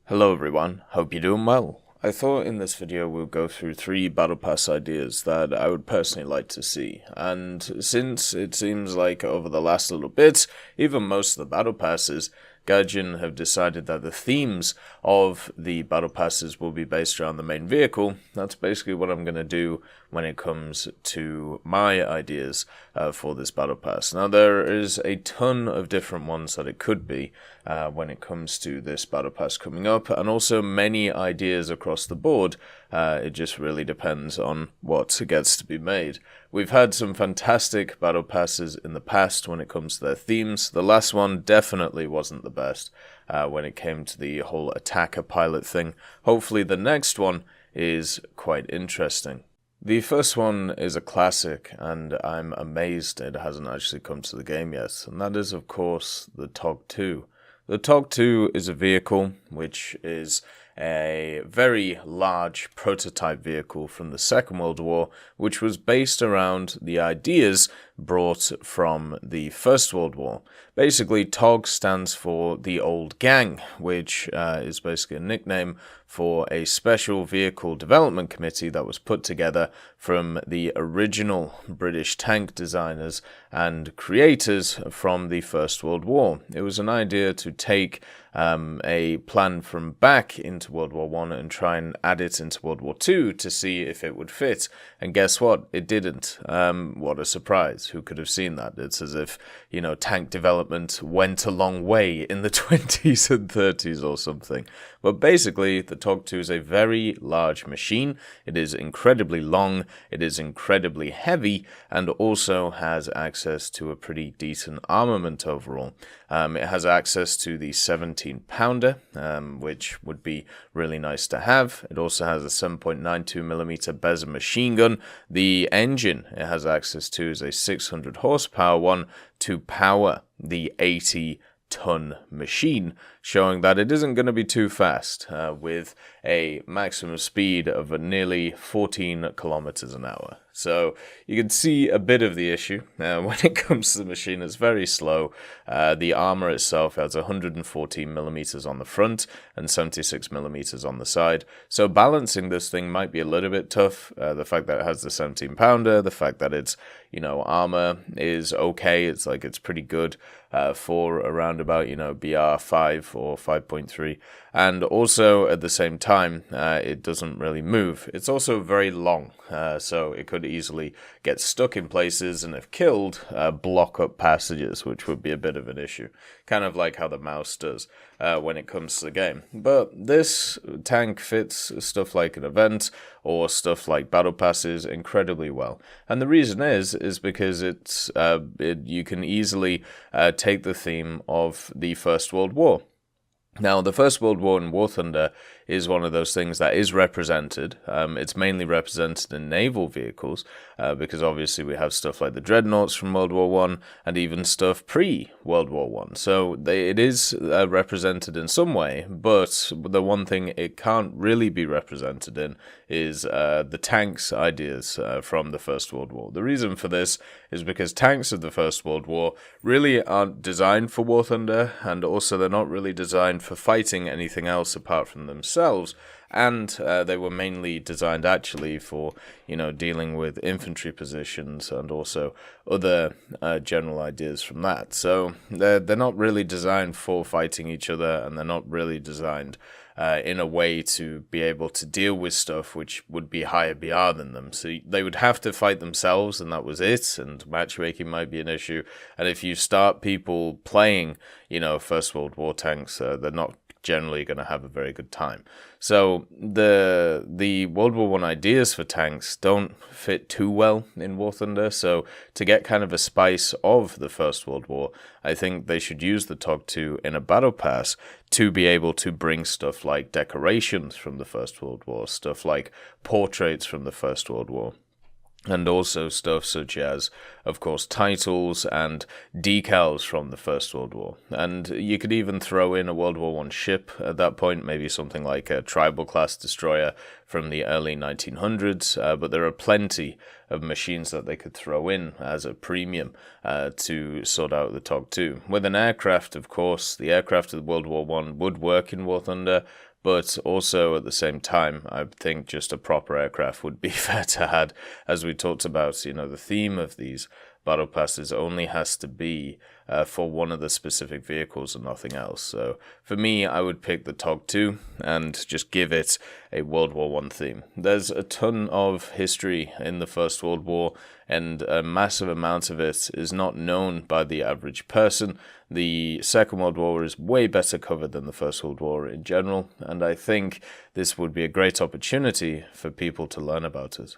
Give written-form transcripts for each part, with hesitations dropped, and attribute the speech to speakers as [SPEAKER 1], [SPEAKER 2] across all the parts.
[SPEAKER 1] Hello everyone, hope you're doing well. I thought in this video we'll go through 3 Battle Pass ideas that I would personally like to see, and since it seems like over the last little bit, even most of the Battle Passes, Gaijin have decided that the themes of the Battle Passes will be based around the main vehicle. That's basically what I'm going to do when it comes to my ideas for this Battle Pass. Now there is a ton of different ones that it could be when it comes to this Battle Pass coming up, and also many ideas across the board. It just really depends on what gets to be made. We've had some fantastic Battle Passes in the past when it comes to their themes. The last one definitely wasn't the best when it came to the whole attacker pilot thing. Hopefully the next one is quite interesting. The first one is a classic, and I'm amazed it hasn't actually come to the game yet, and that is of course the TOG-2. The TOG-2 is a vehicle which is a very large prototype vehicle from the Second World War, which was based around the ideas brought from the First World War. Basically, TOG stands for the Old Gang, which is basically a nickname for a special vehicle development committee that was put together from the original British tank designers and creators from the First World War. It was an idea to take a plan from back into World War I and try and add it into World War II to see if it would fit. And guess what? It didn't. What a surprise. Who could have seen that? It's as if, tank development went a long way in the 20s and 30s or something. But basically, the TOG-2 is a very large machine. It is incredibly long, it is incredibly heavy, and also has access to a pretty decent armament overall. It has access to the 17-pounder, which would be really nice to have. It also has a 7.92mm Bezer machine gun. The engine it has access to is a 600 horsepower one to power the 80-ton machine, showing that it isn't going to be too fast, with a maximum speed of nearly 14 kilometers an hour. So you can see a bit of the issue. When it comes to the machine, it's very slow. The armor itself has 114 millimeters on the front and 76 millimeters on the side. So balancing this thing might be a little bit tough. The fact that it has the 17-pounder, the fact that its armor is okay. It's pretty good for around about BR 5 or 5.3, and also at the same time it doesn't really move. It's also very long, so it could easily get stuck in places and, if killed, block up passages, which would be a bit of an issue, kind of like how the mouse does when it comes to the game. But this tank fits stuff like an event or stuff like battle passes incredibly well, and the reason is because you can easily take the theme of the First World War. Now, the First World War in War Thunder is one of those things that is represented. It's mainly represented in naval vehicles, because obviously we have stuff like the dreadnoughts from World War I and even stuff pre-World War I. So it is represented in some way, but the one thing it can't really be represented in is the tanks ideas from the First World War. The reason for this is because tanks of the First World War really aren't designed for War Thunder, and also they're not really designed for fighting anything else apart from themselves, and they were mainly designed actually for dealing with infantry positions and also other general ideas from that. So they're not really designed for fighting each other, and they're not really designed in a way to be able to deal with stuff which would be higher BR than them. So they would have to fight themselves, and that was it, and matchmaking might be an issue. And if you start people playing, First World War tanks, they're not generally going to have a very good time. So the World War I ideas for tanks don't fit too well in War Thunder, so to get kind of a spice of the First World War, I think they should use the TOG-2 in a battle pass to be able to bring stuff like decorations from the First World War, stuff like portraits from the First World War, and also stuff such as, of course, titles and decals from the First World War. And you could even throw in a World War I ship at that point, maybe something like a Tribal class destroyer from the early 1900s, but there are plenty of machines that they could throw in as a premium to sort out the TOG-2. With an aircraft, of course, the aircraft of World War One would work in War Thunder, but also at the same time, I think just a proper aircraft would be fair to add. As we talked about, the theme of these battle passes only has to be for one of the specific vehicles and nothing else. So for me, I would pick the TOG-2 and just give it a World War One theme. There's a ton of history in the First World War, and a massive amount of it is not known by the average person. The Second World War is way better covered than the First World War in general, and I think this would be a great opportunity for people to learn about it.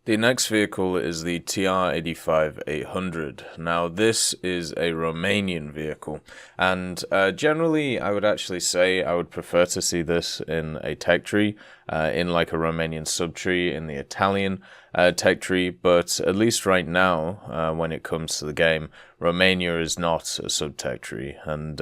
[SPEAKER 1] The next vehicle is the TR-85-800. Now, this is a Romanian vehicle, and generally, I would actually say I would prefer to see this in a tech tree, in like a Romanian subtree in the Italian tech tree, but at least right now, when it comes to the game, Romania is not a subtech tree, and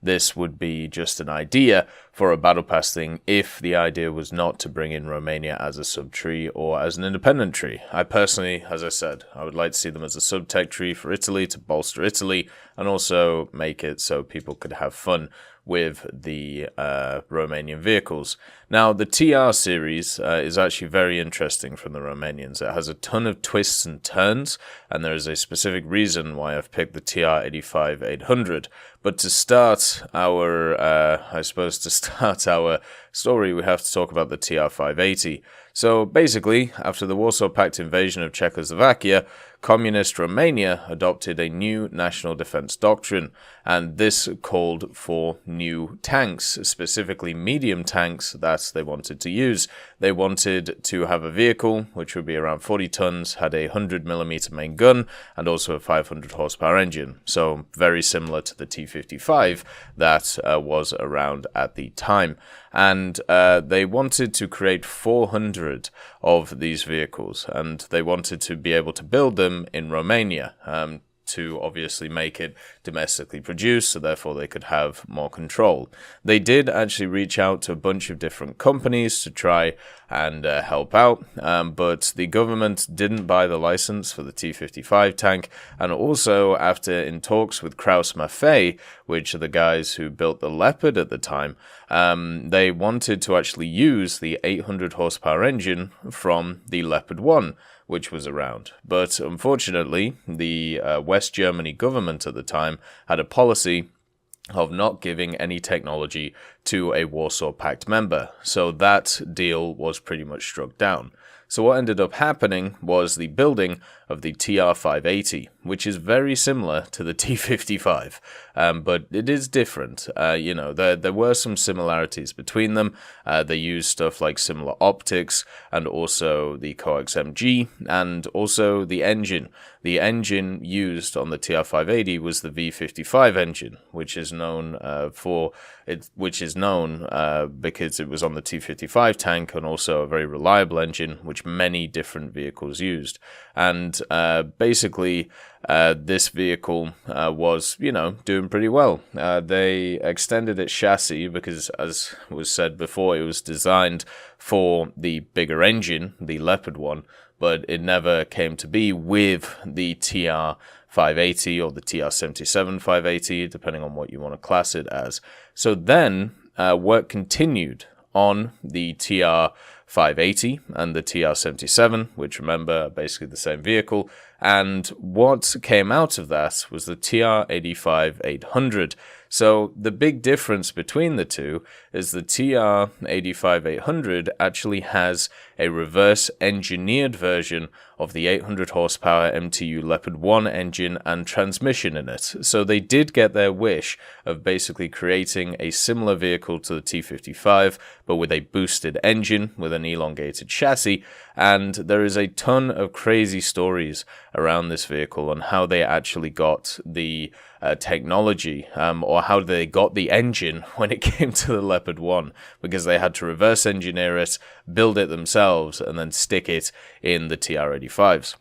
[SPEAKER 1] this would be just an idea for a battle pass thing if the idea was not to bring in Romania as a subtree or as an independent tree. I personally, as I said, I would like to see them as a subtech tree for Italy to bolster Italy and also make it so people could have fun with the Romanian vehicles. Now, the TR series is actually very interesting from the Romanians. It has a ton of twists and turns, and there is a specific reason why I've picked the TR-85-800. But to start our, story, we have to talk about the TR-580. So basically, after the Warsaw Pact invasion of Czechoslovakia, Communist Romania adopted a new national defense doctrine, and this called for new tanks, specifically medium tanks that they wanted to use. They wanted to have a vehicle which would be around 40 tons, had a 100mm main gun, and also a 500 horsepower engine. So very similar to the T-55 that was around at the time. And they wanted to create 400 of these vehicles, and they wanted to be able to build them in Romania to obviously make it domestically produced, so therefore they could have more control. They did actually reach out to a bunch of different companies to try and help out, but the government didn't buy the license for the T-55 tank, and also after in talks with Krauss Maffei, which are the guys who built the Leopard at the time, they wanted to actually use the 800 horsepower engine from the Leopard 1, which was around. But unfortunately, the West Germany government at the time had a policy of not giving any technology to a Warsaw Pact member, so that deal was pretty much struck down. So what ended up happening was the building of the TR-580, which is very similar to the T-55, but it is different. There were some similarities between them. They used stuff like similar optics and also the coax MG and also the engine. The engine used on the TR-580 was the V55 engine, which is known because it was on the T-55 tank and also a very reliable engine, which many different vehicles used. And basically, this vehicle was, doing pretty well. They extended its chassis because, as was said before, it was designed for the bigger engine, the Leopard 1, but it never came to be with the TR-580 or the TR-77 580, depending on what you want to class it as. So then work continued on the TR-580 and the TR-77, which, remember, are basically the same vehicle. And what came out of that was the TR-85-800. So the big difference between the two is the TR-85-800 actually has a reverse engineered version of the 800 horsepower MTU Leopard 1 engine and transmission in it. So they did get their wish of basically creating a similar vehicle to the T-55, but with a boosted engine with an elongated chassis. And there is a ton of crazy stories around this vehicle on how they actually got the technology or how they got the engine when it came to the Leopard 1, because they had to reverse engineer it, build it themselves, and then stick it in the TR-85s.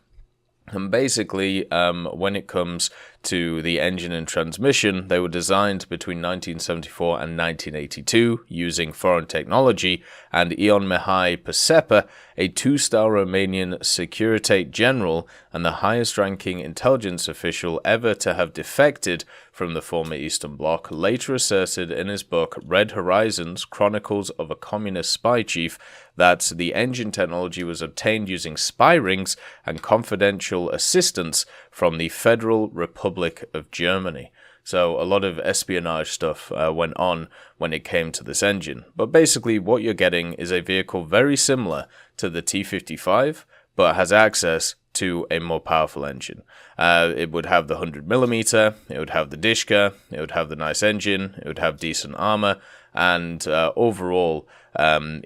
[SPEAKER 1] And basically, when it comes to the engine and transmission, they were designed between 1974 and 1982 using foreign technology, and Ion Mihai Pacepa, a two-star Romanian Securitate General and the highest-ranking intelligence official ever to have defected from the former Eastern Bloc, later asserted in his book Red Horizons, Chronicles of a Communist Spy Chief, that the engine technology was obtained using spy rings and confidential assistance from the Federal Republic of Germany. So a lot of espionage stuff went on when it came to this engine. But basically what you're getting is a vehicle very similar to the T-55, but has access to a more powerful engine. It would have the 100mm, it would have the Dishka, it would have the nice engine, it would have decent armor, and overall,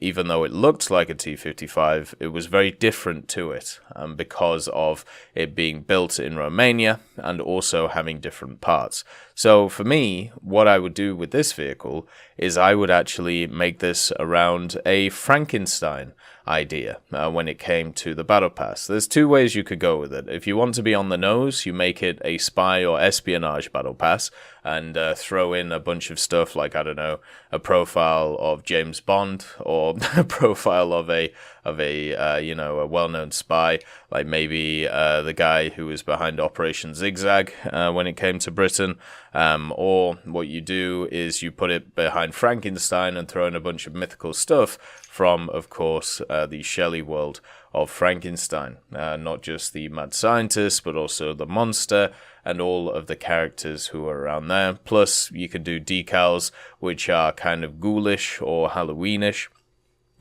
[SPEAKER 1] even though it looked like a T-55, it was very different to it because of it being built in Romania and also having different parts. So for me, what I would do with this vehicle is I would actually make this around a Frankenstein idea when it came to the Battle Pass. There's two ways you could go with it. If you want to be on the nose, you make it a spy or espionage Battle Pass and throw in a bunch of stuff like, I don't know, a profile of James Bond or a profile of a well-known spy, like maybe the guy who was behind Operation Zigzag when it came to Britain. Or what you do is you put it behind Frankenstein and throw in a bunch of mythical stuff from, of course, the Shelley world of Frankenstein. Not just the mad scientist, but also the monster and all of the characters who are around there. Plus, you could do decals, which are kind of ghoulish or Halloweenish.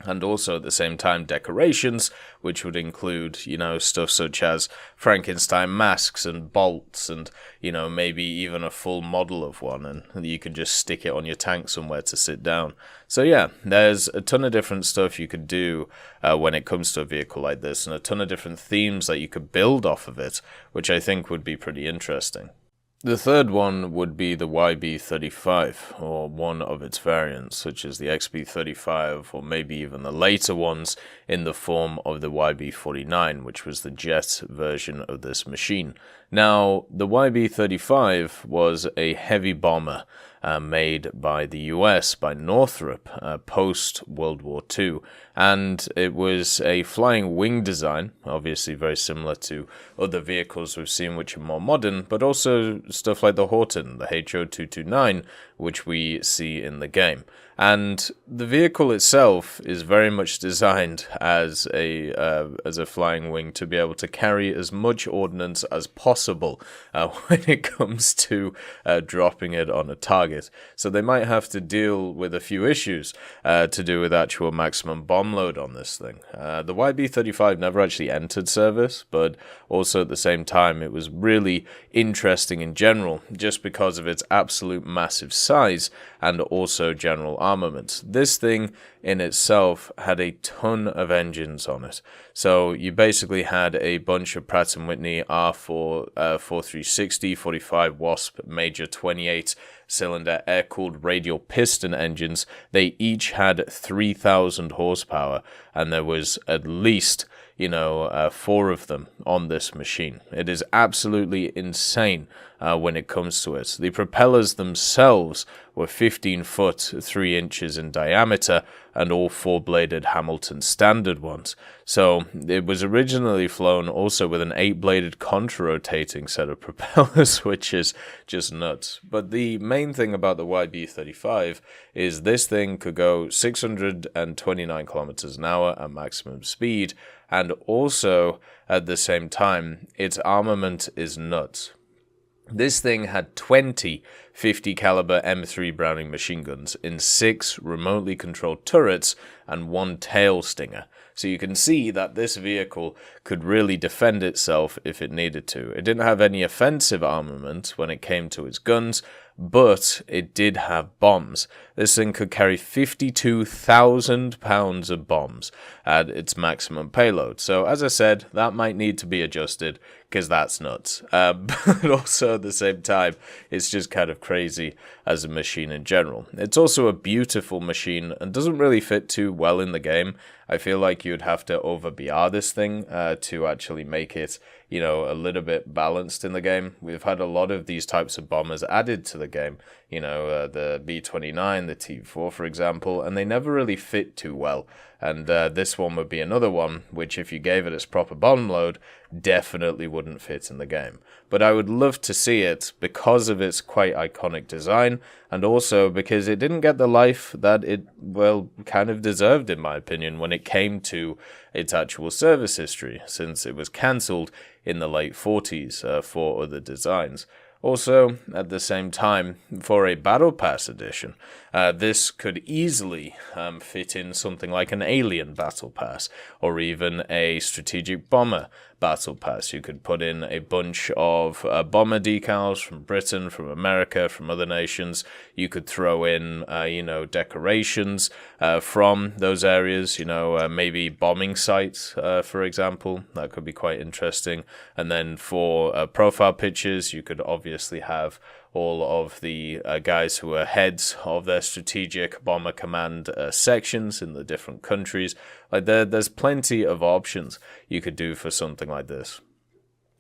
[SPEAKER 1] And also at the same time decorations, which would include, stuff such as Frankenstein masks and bolts and, maybe even a full model of one, and you can just stick it on your tank somewhere to sit down. So yeah, there's a ton of different stuff you could do when it comes to a vehicle like this, and a ton of different themes that you could build off of it, which I think would be pretty interesting. The third one would be the YB-35, or one of its variants, such as the XB-35, or maybe even the later ones in the form of the YB-49, which was the jet version of this machine. Now, the YB-35 was a heavy bomber made by the US, by Northrop, post-World War II, and it was a flying wing design, obviously very similar to other vehicles we've seen which are more modern, but also stuff like the Horton, the HO-229, which we see in the game. And the vehicle itself is very much designed as a flying wing to be able to carry as much ordnance as possible when it comes to dropping it on a target. So they might have to deal with a few issues to do with actual maximum bomb load on this thing. The YB-35 never actually entered service, but also at the same time it was really interesting in general just because of its absolute massive size and also general armament. This thing in itself had a ton of engines on it. So you basically had a bunch of Pratt & Whitney R4360, 45 Wasp Major 28 cylinder air-cooled radial piston engines. They each had 3,000 horsepower, and there was at least 4 of them on this machine. It is absolutely insane when it comes to it. The propellers themselves were 15 foot 3 inches in diameter, and all 4-bladed Hamilton standard ones. So it was originally flown also with an 8-bladed contra-rotating set of propellers, which is just nuts. But the main thing about the YB-35 is this thing could go 629 kilometers an hour at maximum speed, and also at the same time its armament is nuts. This thing had 20 50 caliber M3 Browning machine guns in 6 remotely controlled turrets and 1 tail stinger. So you can see that this vehicle could really defend itself if it needed to. It didn't have any offensive armament when it came to its guns, but it did have bombs. This thing could carry 52,000 pounds of bombs at its maximum payload. So as I said, that might need to be adjusted because that's nuts. But also at the same time, it's just kind of crazy as a machine in general. It's also a beautiful machine and doesn't really fit too well in the game. I feel like you'd have to over BR this thing to actually make it, you know, a little bit balanced in the game. We've had a lot of these types of bombers added to the game, you know, the B-29, the T-4, for example, and they never really fit too well. And this one would be another one, which if you gave it its proper bomb load, definitely wouldn't fit in the game. But I would love to see it because of its quite iconic design, and also because it didn't get the life that it, well, kind of deserved, in my opinion, when it came to its actual service history, since it was cancelled in the late 40s for other designs. Also, at the same time, for a Battle Pass edition, this could easily fit in something like an Alien Battle Pass, or even a Strategic Bomber Battle Pass. You could put in a bunch of bomber decals from Britain, from America, from other nations. You could throw in, you know, decorations from those areas, you know, maybe bombing sites, for example. That could be quite interesting. And then for profile pictures, you could obviously have all of the guys who are heads of their strategic bomber command sections in the different countries. Like there's plenty of options you could do for something like this.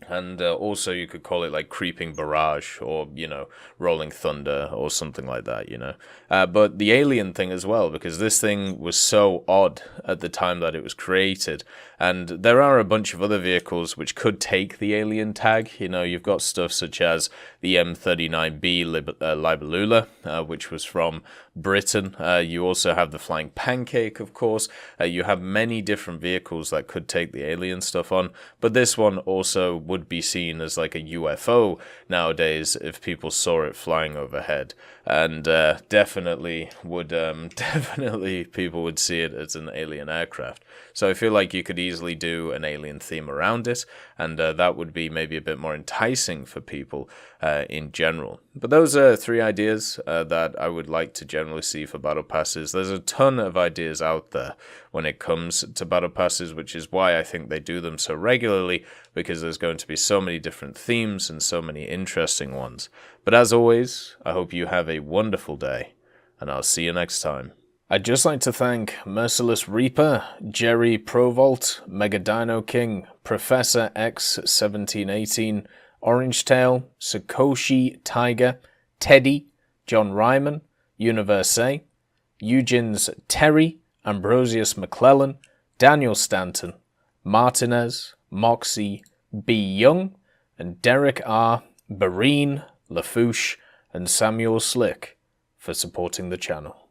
[SPEAKER 1] And also you could call it like Creeping Barrage or, you know, Rolling Thunder or something like that, you know. But the Alien thing as well, because this thing was so odd at the time that it was created. And there are a bunch of other vehicles which could take the Alien tag. You know, you've got stuff such as the M39B Libellula, which was from Britain. You also have the Flying Pancake, of course. You have many different vehicles that could take the Alien stuff on. But this one also would be seen as like a UFO nowadays if people saw it flying overhead. And definitely people would see it as an alien aircraft. So I feel like you could easily do an alien theme around it, and that would be maybe a bit more enticing for people in general. But those are three ideas that I would like to generally see for battle passes. There's a ton of ideas out there when it comes to battle passes, which is why I think they do them so regularly, because there's going to be so many different themes and so many interesting ones. But as always, I hope you have a wonderful day, and I'll see you next time. I'd just like to thank Merciless Reaper, Jerry Provolt, Mega Dino King, Professor X1718, Orange Tail, Sakoshi Tiger, Teddy, John Ryman, Universe, Eugen's Terry, Ambrosius McClellan, Daniel Stanton, Martinez, Moxie, B. Young, and Derek R., Barine, Lafouche, and Samuel Slick for supporting the channel.